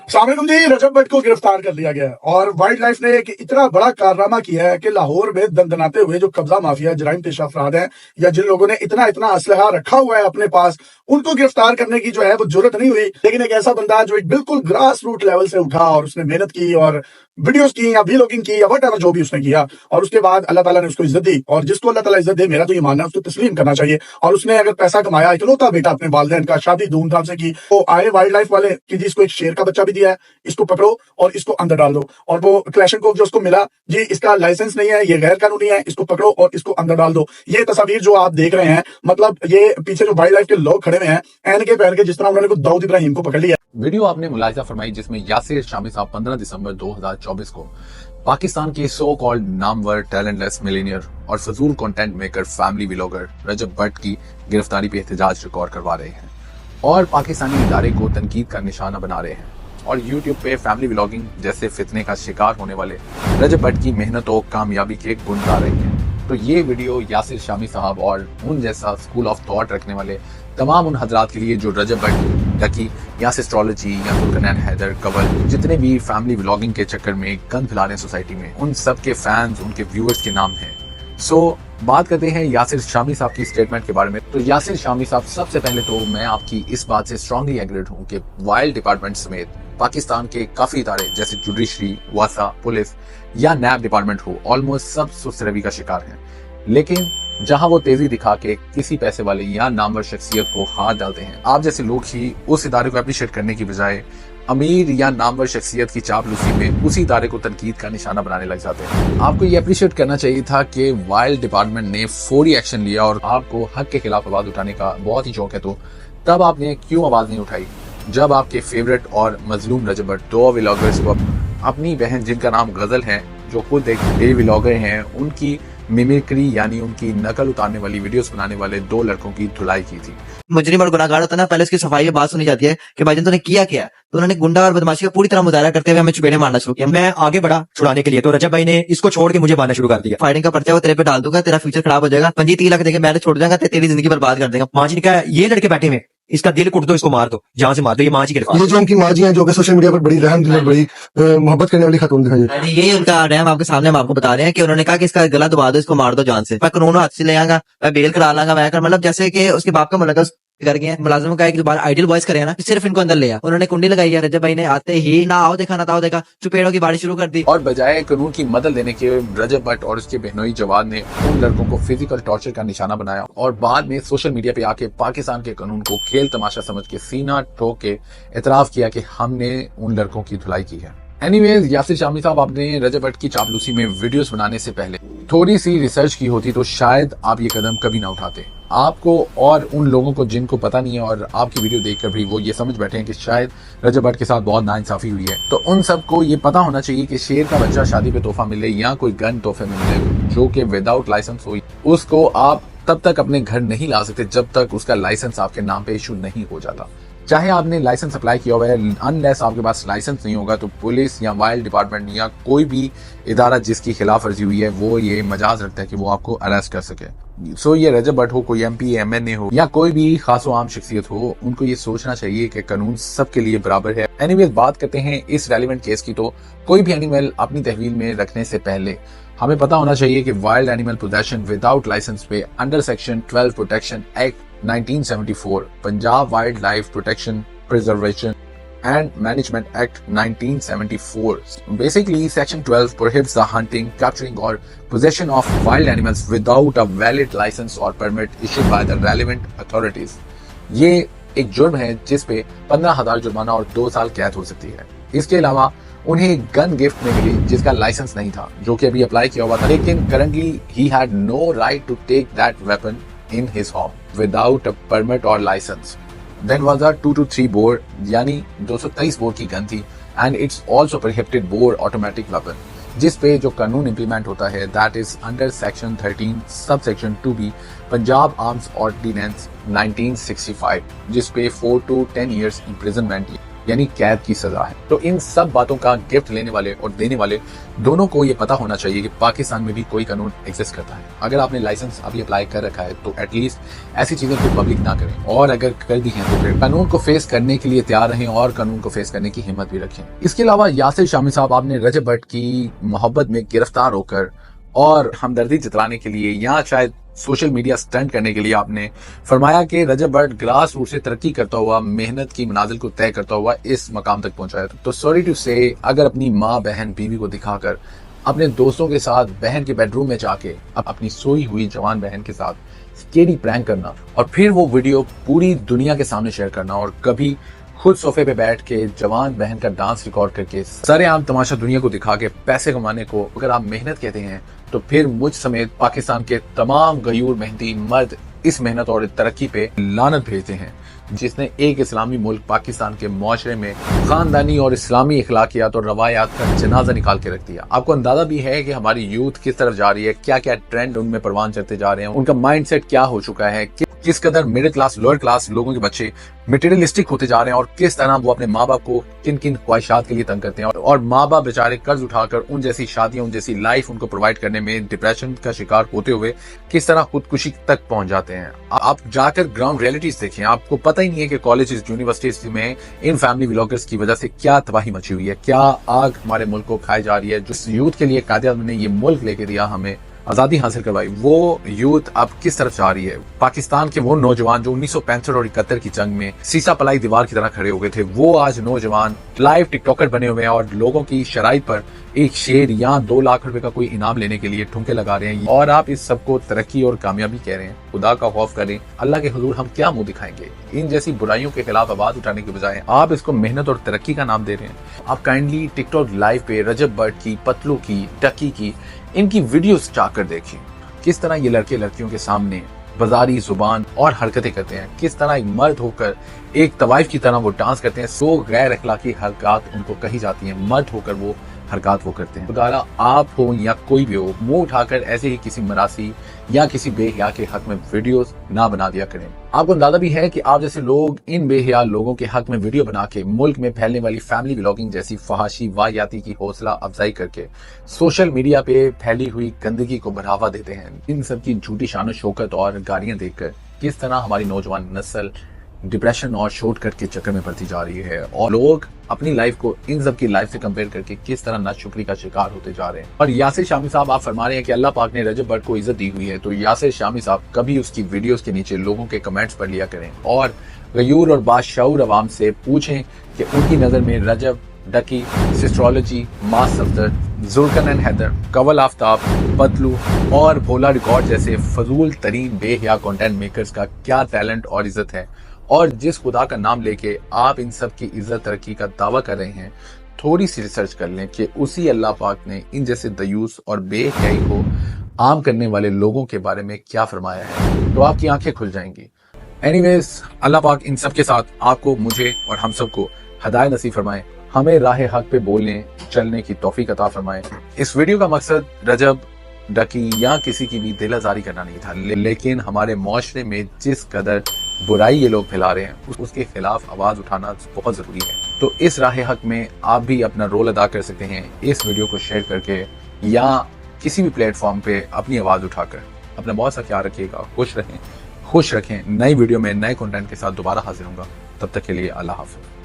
सामने जी रजब भट्ट को गिरफ्तार कर लिया गया है और वाइल्ड लाइफ ने एक इतना बड़ा कारनामा किया है कि लाहौर में दंदनाते हुए जो कब्जा माफिया जराइम पेश अफराद हैं या जिन लोगों ने इतना इतना असलहा रखा हुआ है अपने पास, उनको गिरफ्तार करने की जो है वो जरूरत नहीं हुई। लेकिन एक ऐसा बंदा जो एक बिल्कुल ग्रास रूट लेवल से उठा और उसने मेहनत की और वीडियोस की या व्लॉगिंग की या वट जो भी उसने किया, और उसके बाद अल्लाह ताला ने उसको इज्जत दी। और जिसको अल्लाह ताला इज्जत दे, मेरा तो ये मानना है उसको तस्लीम करना चाहिए। और उसने अगर पैसा कमाया, इकलौता बेटा अपने वालिदैन का, शादी धूमधाम से की, तो आए वाइल्ड लाइफ वाले कि जी इसको एक शेर का बच्चा भी दिया है, इसको पकड़ो और इसको अंदर डाल दो। और वो क्लैशनकोव जो उसको मिला, जी इसका लाइसेंस नहीं है, ये गैर कानूनी है, इसको पकड़ो और इसको अंदर डाल दो। ये तस्वीर जो आप देख रहे हैं, मतलब ये पीछे जो वाइल्ड लाइफ के लोग खड़े हुए हैं एन के पहन के, जिस तरह उन्होंने दाऊद इब्राहिम को पकड़ लिया। वीडियो आपने मुलाहिजा फरमाई जिसमें यासिर शामी साहब 15 दिसंबर 2024 को पाकिस्तान के so called Namvar talentless millionaire और फजूल कंटेंट मेकर फैमिली व्लॉगर रजब भट्ट की गिरफ्तारी पे एहतजाज रिकॉर्ड करवा रहे हैं और पाकिस्तानी इदारे को तनकीद का निशाना बना रहे हैं और यूट्यूब पे फैमिली व्लॉगिंग जैसे फितने का शिकार होने वाले रजब भट्ट की मेहनत और कामयाबी के गुण गा रही है। तो ये वीडियो यासिर शामी साहब और उन जैसा स्कूल ऑफ थॉट रखने वाले तमाम उन हजरात के लिए जो रजब भट्ट टकी या एस्ट्रोलॉजी या तुर्कनैन हैदर कवल जितने भी फैमिली व्लॉगिंग के चक्कर में गंद फैला रहे हैं सोसाइटी में, उन सब के फैंस, उनके व्यूअर्स के नाम हैं। सो बात करते हैं यासिर शामी साहब की स्टेटमेंट के बारे में। तो यासिर शामी साहब, सबसे पहले तो मैं आपकी इस बात से स्ट्रांगली एग्रीड हूँ कि वाइल्ड डिपार्टमेंट समेत पाकिस्तान के काफी इदारे जैसे जुडिशरी, वासा, पुलिस या नैब डिपार्टमेंट हो, ऑलमोस्ट सब सुस्त रवि का शिकार हैं। लेकिन जहां वो तेजी दिखा के किसी पैसे वाले या नामवर शख्सियत को हाथ डालते हैं, आप जैसे लोग ही उस इदारे को अप्रिशिएट करने की बजाय अमीर या नामवर शख्सियत की चापलूसी में उसी इदारे को तनकीद का निशाना बनाने लग जाते हैं। आपको ये अप्रिशिएट करना चाहिए था कि वाइल्ड डिपार्टमेंट ने फौरी एक्शन लिया और आपको हक के खिलाफ आवाज उठाने का बहुत ही शौक है, तो तब आपने क्यों आवाज नहीं उठाई जब आपके फेवरेट और मजलूम रजब भट्ट दो व्लॉगर्स को अपनी बहन जिनका नाम गजल है, जो खुद एक व्लॉगर हैं, उनकी मिमिक्री यानी उनकी नकल उतारने वाली वीडियोस बनाने वाले दो लड़कों की धुलाई की थी। मुजरिम और गुनाहगार होता है ना, पहले उसकी सफाई बात सुनी जाती है कि भाईजान तूने किया क्या। तो उन्होंने गुंडा और बदमाशी का पूरी तरह मुजाहरा करते हुए हमें चुपेड़े मारना शुरू किया। मैं आगे बढ़ा छुड़ाने के लिए, तो रजब भाई ने इसको छोड़ के मुझे मारना शुरू कर दिया। फायरिंग का पर्चा वो तेरे पे डाल दूंगा, तेरा फ्यूचर खराब हो जाएगा, 25-30 लाख देके मैं छोड़ जाएगा, तेरी जिंदगी बर्बाद कर देगा। माँ जी ने कहा ये लड़के बैठे हुए, इसका दिल कुट दो, इसको मार दो, जहां से मार दो। ये माँ जी के ये जो उनकी माँ जी हैं जो कि सोशल मीडिया पर बड़ी रहम दिल और बड़ी मोहब्बत करने वाली खातून दिखाई, ये उनका रहम आपके सामने हम आपको बता रहे हैं कि उन्होंने कहा कि इसका गला दबा दो, इसको मार दो जान से। मैं कानून हाथ से ले आऊंगा, मैं बेल करा लाऊंगा, मैं मतलब जैसे कि उसके बाप का मुलगा कर गए। मुलाजिम का एक बार आइडियल वॉइस करे ना, सिर्फ इनको अंदर ले आ। उन्होंने कुंडी लगाई है, रजब भाई ने आते ही ना आओ देखा ना ताओ देखा, चुपेड़ों की बारिश शुरू कर दी। और बजाय कानून की मदद लेने के रजब भट्ट और उसके बहनोई जवाद ने उन लड़कों को फिजिकल टॉर्चर का निशाना बनाया और बाद में सोशल मीडिया पे आके पाकिस्तान के कानून को खेल तमाशा समझ के सीना ठोक के एतराफ किया कि हमने उन लड़कों की धुलाई की है। एनीवेज, यासिर शामी साहब, आपने रजब भट्ट की चापलूसी में वीडियोस बनाने से पहले थोड़ी सी रिसर्च की होती तो शायद आप ये कदम कभी ना उठाते। आपको और उन लोगों को जिनको पता नहीं है और आपकी वीडियो देखकर भी वो ये समझ बैठे हैं कि शायद रजब भट्ट के साथ बहुत नाइंसाफी हुई है, तो उन सबको ये पता होना चाहिए कि शेर का बच्चा शादी पे तोहफा मिले या कोई गन तोहफे में मिले जो कि विदाउट लाइसेंस हो, उसको आप तब तक अपने घर नहीं ला सकते जब तक उसका लाइसेंस आपके नाम पे इशू नहीं हो जाता। चाहे आपने लाइसेंस अप्लाई किया हुआ है, अनलेस आपके पास लाइसेंस नहीं होगा तो पुलिस या वाइल्ड डिपार्टमेंट या कोई भी इदारा जिसकी खिलाफ वर्जी हुई है वो ये मजाज रखता है कि वो आपको अरेस्ट कर सके। सो ये रजब भट्ट हो, कोई MP, MNA हो या कोई भी खासो आम शख्सियत हो, उनको ये सोचना चाहिए कि कानून सबके लिए बराबर है। एनीवेज, बात करते हैं इस रेलिवेंट केस की। तो कोई भी एनिमल अपनी तहवील में रखने से पहले हमें पता होना चाहिए कि wild animal possession without license पे under section 12 protection act 1974, Punjab wild life protection preservation and management act 1974. Basically, Section 12 prohibits the hunting, capturing or possession of wild animals without a valid license or permit issued by the relevant authorities. ये एक जुर्म है जिस पे 15,000 जुर्माना और 2 साल कैद हो सकती है। इसके अलावा उन्हें एक गन गिफ्ट में मिली जिसका लाइसेंस नहीं था, जो कि अभी अप्लाई किया हुआ था, लेकिन करंटली ही had no right to take that weapon in his home without a permit or license. Then was a 223 bore यानी 223 बोर की गन थी and it's also prohibited bore automatic weapon, जिस पे जो कानून इम्प्लीमेंट होता है that is under section 13 subsection 2B Punjab arms ordinance 1965, जिस पे 4 to 10 years imprisonment यानी कैद की सजा है। तो इन सब बातों का गिफ्ट लेने वाले और देने वाले दोनों को ये पता होना चाहिए कि पाकिस्तान में भी कोई कानून एग्जिस्ट करता है। अगर आपने लाइसेंस अभी अप्लाई कर रखा है तो एटलीस्ट ऐसी चीजें को पब्लिक ना करें, और अगर कर दी हैं तो फिर कानून को फेस करने के लिए तैयार रहें और कानून को फेस करने की हिम्मत भी रखें। इसके अलावा यासिर शामी साहब, आपने रजब भट्ट की मोहब्बत में गिरफ्तार होकर और हमदर्दी जताने के लिए या शायद सोशल मीडिया स्टंट करने के लिए आपने फरमाया कि रजब भट्ट ग्रास रूट से तरक्की करता हुआ, मेहनत की मंजिल को तय करता हुआ इस मकाम तक पहुंचा है। तो सॉरी टू से, अगर अपनी माँ, बहन, बीवी को दिखाकर अपने दोस्तों के साथ बहन के बेडरूम में जाके अपनी सोई हुई जवान बहन के साथ स्केरी प्रैंक करना और फिर वो वीडियो पूरी दुनिया के सामने शेयर करना, और कभी खुद सोफे पे बैठ के जवान बहन का डांस रिकॉर्ड करके सरेआम तमाशा दुनिया को दिखा के पैसे कमाने को अगर आप मेहनत कहते हैं, तो फिर मुझ समेत पाकिस्तान के तमाम गयूर मेहनती मर्द इस मेहनत और तरक्की पे लानत भेजते हैं, जिसने एक इस्लामी मुल्क पाकिस्तान के मुआशरे में खानदानी और इस्लामी इखलाकियात और रवायात का जनाजा निकाल के रख दिया। आपको अंदाजा भी है कि हमारी यूथ किस तरफ जा रही है, क्या क्या ट्रेंड उनमें परवान चढ़ते जा रहे हैं, उनका माइंडसेट क्या हो चुका है, किस कदर मिडिल क्लास, लोअर क्लास लोगों के बच्चे मटेरियलिस्टिक होते जा रहे हैं, और किस तरह वो अपने माँ बाप को किन किन ख्वाहिशात के लिए तंग करते हैं, और माँ बाप बेचारे कर्ज उठाकर उन जैसी शादियां, उन जैसी लाइफ उनको प्रोवाइड करने में डिप्रेशन का शिकार होते हुए किस तरह खुदकुशी तक पहुंच जाते हैं। आप जाकर ग्राउंड रियलिटीज देखें, आपको पता ही नहीं है कि कॉलेजेस, यूनिवर्सिटीज में इन फैमिली व्लॉगर्स की वजह से क्या तबाही मची हुई है, क्या आग हमारे मुल्क को खाई जा रही है। जिस यूथ के लिए कायदे-ए-आज़म ने ये मुल्क लेके दिया, हमें आजादी हासिल करवाई, वो यूथ अब किस तरफ जा रही है। पाकिस्तान के वो नौजवान जो 1965 और 71 की जंग में सीसा पलाई दीवार की तरह खड़े हो गए थे, वो आज नौजवान लाइव टिकटॉकर बने हुए हैं और लोगों की शराइत पर एक शेर या 2 लाख रुपए का कोई इनाम लेने के लिए ठुमके लगा रहे हैं। और आप इस सबको तरक्की और कामयाबी कह रहे हैं। खुदा का खौफ करें, अल्लाह के हुजूर हम क्या मुंह दिखाएंगे। इन जैसी बुराइयों के खिलाफ आवाज उठाने के बजाय आप इसको मेहनत और तरक्की का नाम दे रहे हैं। आप काइंडली टिकटॉक लाइव पे रजब भट्ट की, पतलू की, टकी की, इनकी वीडियोस जाकर देखें, किस तरह ये लड़के लड़कियों के सामने बाजारी जुबान और हरकतें करते हैं, किस तरह एक मर्द होकर एक तवाइफ की तरह वो डांस करते हैं। सो गैर अखलाकी हरकत उनको कही जाती हैं, मर्द होकर वो हरकत वो करते हैं। खुदा आप हो या कोई भी हो, मुंह उठाकर ऐसे ही किसी मरासी या किसी बेहया के हक में वीडियोस ना बना दिया करें। आपको अंदाजा भी है कि आप जैसे लोग इन बेहया लोगों के हक में वीडियो बना के मुल्क में फैलने वाली फैमिली व्लॉगिंग जैसी फहाशी वाहियाती की हौसला अफजाई करके सोशल मीडिया पे फैली हुई गंदगी को बढ़ावा देते हैं। इन सब की झूठी शान शौकत और गालियां देखकर किस तरह हमारी नौजवान नस्ल डिप्रेशन और शॉर्टकट के चक्कर में पड़ती जा रही है, और लोग अपनी लाइफ को इन सब की लाइफ से कंपेयर करके किस तरह नाशुक्री का शिकार होते जा रहे हैं। और यासिर शामी साहब, आप फरमा रहे हैं कि अल्लाह पाक ने रजब भट्ट को इज्जत दी हुई है, तो यासिर शामी साहब कभी उसकी वीडियोस के नीचे लोगों के कमेंट्स पढ़ लिया करें और गयूर और बाशऊर अवाम से पूछें कि उनकी नजर में रजब, डकी, सिस्ट्रोलॉजी, मास सफदर, जुल्कन एंड हैदर, कवल आफ्ताब, पतलू और भोला रिकॉर्ड जैसे फजूल तरीन बेहया कंटेंट मेकर्स का क्या टैलेंट और इज्जत है। और जिस खुदा का नाम लेके आप इन सब की इज्जत तरक्की का दावा कर रहे हैं, थोड़ी सी रिसर्च कर लें कि उसी अल्लाह पाक ने इन जैसे दयूस और बेहयाई को आम करने वाले लोगों के बारे में क्या फरमाया है, तो आपकी आंखें खुल जाएंगी। एनीवेज, अल्लाह पाक इन सब के साथ आपको, मुझे और हम सबको हिदायत नसीब फरमाए, हमें राह हक पे बोलने चलने की तौफीक अता फरमाए। इस वीडियो का मकसद रजब, डकी या किसी की भी दिल आजारी करना नहीं था, लेकिन हमारे मुआशरे में जिस कदर बुराई ये लोग फैला रहे हैं उसके खिलाफ आवाज उठाना बहुत जरूरी है। तो इस राह हक में आप भी अपना रोल अदा कर सकते हैं, इस वीडियो को शेयर करके या किसी भी प्लेटफॉर्म पे अपनी आवाज उठाकर। अपना बहुत सा ख्याल रखिएगा, खुश रखें। नई वीडियो में नए कंटेंट के साथ दोबारा हाजिर होऊंगा, तब तक के लिए अल्लाह हाफ़िज़।